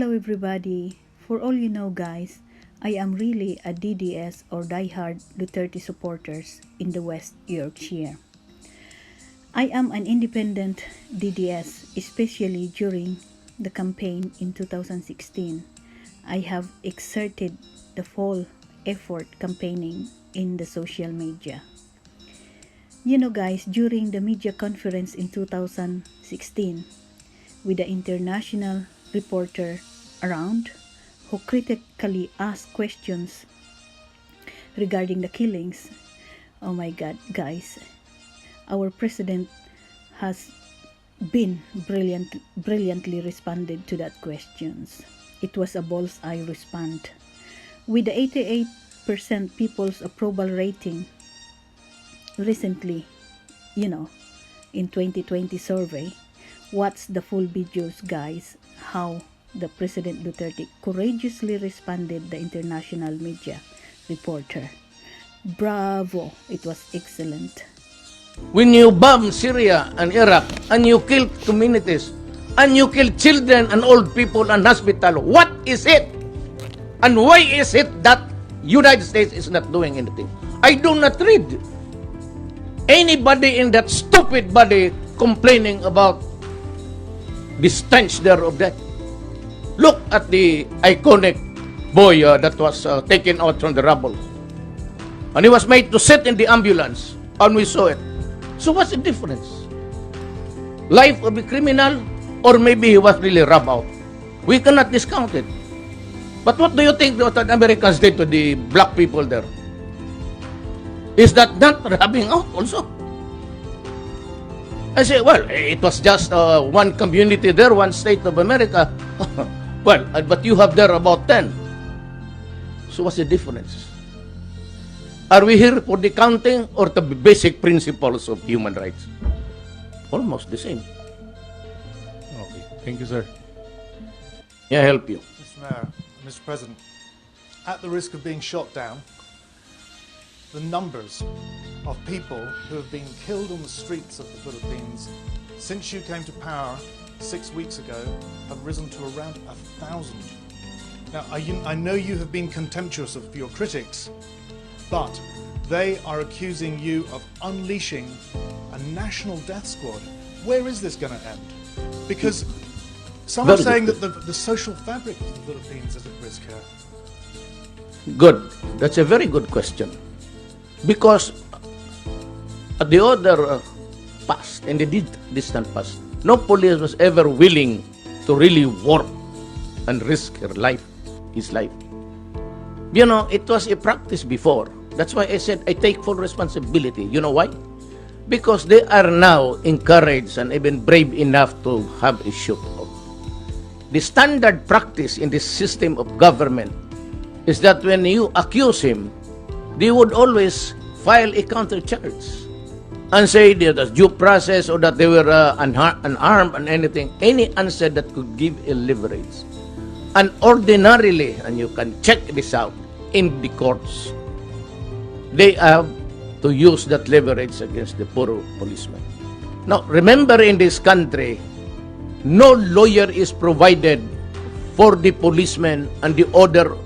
Hello everybody. For all you know guys, I am really a DDS or diehard Duterte supporters in the West Yorkshire. I am an independent DDS, especially during the campaign in 2016. I have exerted the full effort campaigning in the social media. You know guys, during the media conference in 2016, with the international reporter around who critically asked questions regarding the killings. Oh my god, guys, our president has been brilliantly responded to that questions. It was a bullseye response. With the 88% people's approval rating recently, in 2020 survey, watch the full videos guys, how the President Duterte courageously responded the international media reporter. Bravo! It was excellent. When you bomb Syria and Iraq and you kill communities and you kill children and old people and hospital, what is it? And why is it that United States is not doing anything? I do not read anybody in that stupid body complaining about the stench there of that. Look at the iconic boy that was taken out from the rubble. And he was made to sit in the ambulance. And we saw it. So what's the difference? Life of a criminal, or maybe he was really robbed out. We cannot discount it. But what do you think what the Americans did to the black people there? Is that not robbing out also? I say, well, it was just one community there, one state of America. Well, but you have there about 10. So what's the difference? Are we here for the counting or the basic principles of human rights? Almost the same. Okay, thank you, sir. Yeah, help you. Mr. Mayor, Mr. President, at the risk of being shot down, the numbers of people who have been killed on the streets of the Philippines since you came to power 6 weeks ago have risen to around 1,000. Now, I know you have been contemptuous of your critics, but they are accusing you of unleashing a national death squad. Where is this going to end? Because some are saying that the social fabric of the Philippines is at risk here. Good. That's a very good question. Because at the other past, in the distant past, no police was ever willing to really work and risk his life. You know, it was a practice before. That's why I said I take full responsibility. You know why? Because they are now encouraged and even brave enough to have a shootout. The standard practice in this system of government is that when you accuse him, they would always file a counter charge and say that the due process or that they were unarmed and anything, any answer that could give a leverage. And ordinarily, and you can check this out in the courts, they have to use that leverage against the poor policeman. Now, remember in this country, no lawyer is provided for the policemen and the other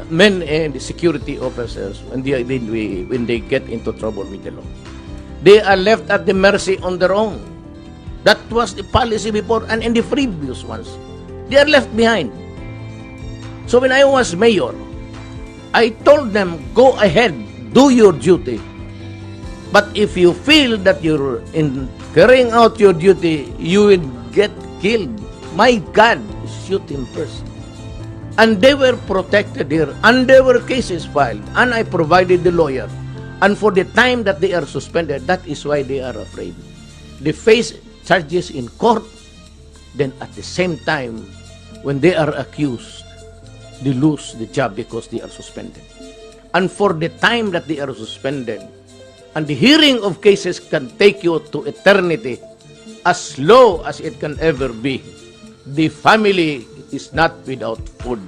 men and the security officers when they get into trouble with the law. They are left at the mercy on their own. That was the policy before and in the previous ones. They are left behind. So when I was mayor, I told them, go ahead, do your duty. But if you feel that you're in carrying out your duty, you will get killed. My God, shoot him first. And they were protected here, and there were cases filed, and I provided the lawyer. And for the time that they are suspended, that is why they are afraid. They face charges in court, then at the same time, when they are accused, they lose the job because they are suspended. And for the time that they are suspended, and the hearing of cases can take you to eternity, as low as it can ever be, the family is not without food.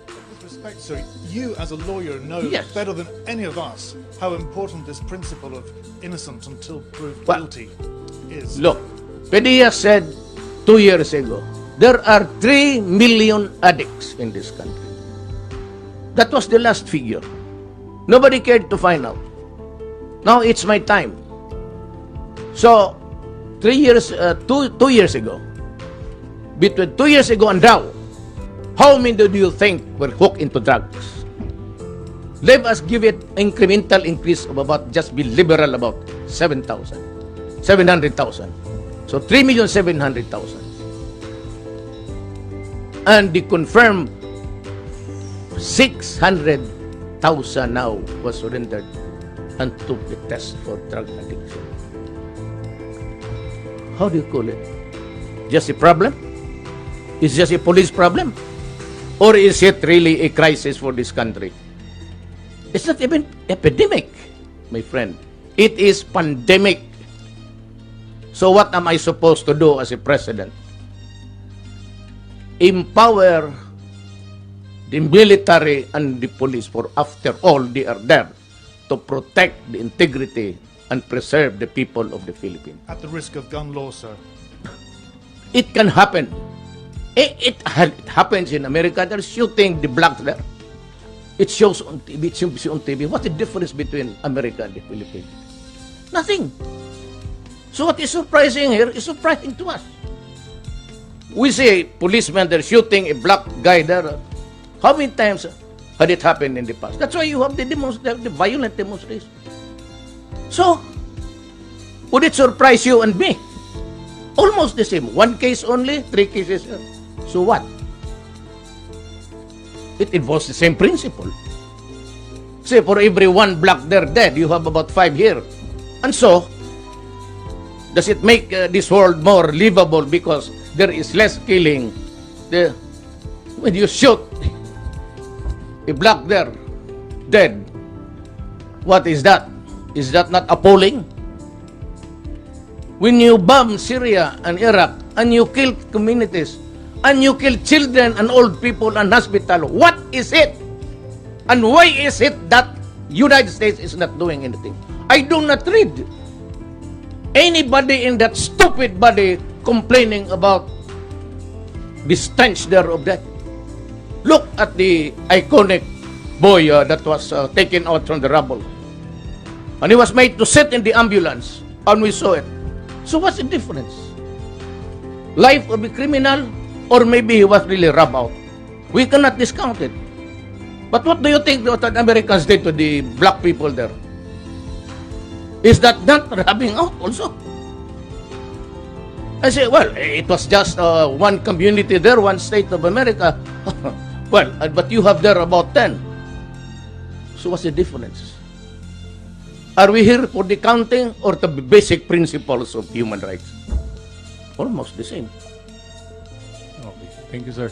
With respect, sir, you as a lawyer know Yes. better than any of us how important this principle of innocent until proved Well, guilty is. Look, Padilla said 2 years ago, There are 3 million addicts in this country. That was the last figure. Nobody cared to find out. Now it's my time. So, 2 years ago, between 2 years ago and now, how many do you think were hooked into drugs? Let us give it incremental increase of about, just be liberal about 700,000. So 3,700,000. And the confirmed 600,000 now was surrendered and took the test for drug addiction. How do you call it? Just a problem? Is just a police problem? Or is it really a crisis for this country? It's not even epidemic, my friend. It is pandemic. So what am I supposed to do as a president? Empower the military and the police, for after all, they are there to protect the integrity and preserve the people of the Philippines. At the risk of gun law, sir. It can happen. It happens in America. They're shooting the blacks there. It shows on TV. It shows on TV. What's the difference between America and the Philippines? Nothing. So what is surprising here is surprising to us. We see policemen, they're shooting a black guy there. How many times had it happened in the past? That's why you have the violent demonstration. So, would it surprise you and me? Almost the same. 1 case only, 3 cases. So what? It involves the same principle. Say, for every 1 black there dead, you have about 5 here. And so, does it make this world more livable because there is less killing? When you shoot a black there dead, what is that? Is that not appalling? When you bomb Syria and Iraq and you kill communities and you kill children and old people and hospital, what is it? And why is it that United States is not doing anything? I do not read anybody in that stupid body complaining about the stench there of that. Look at the iconic boy that was taken out from the rubble. And he was made to sit in the ambulance, and we saw it. So what's the difference? Life of a criminal, or maybe he was really robbed out. We cannot discount it. But what do you think that Americans did to the black people there? Is that not robbing out also? I say, well, it was just one community there, one state of America. Well, but you have there about 10. So what's the difference? Are we here for the counting or the basic principles of human rights? Almost the same. Okay. Thank you, sir.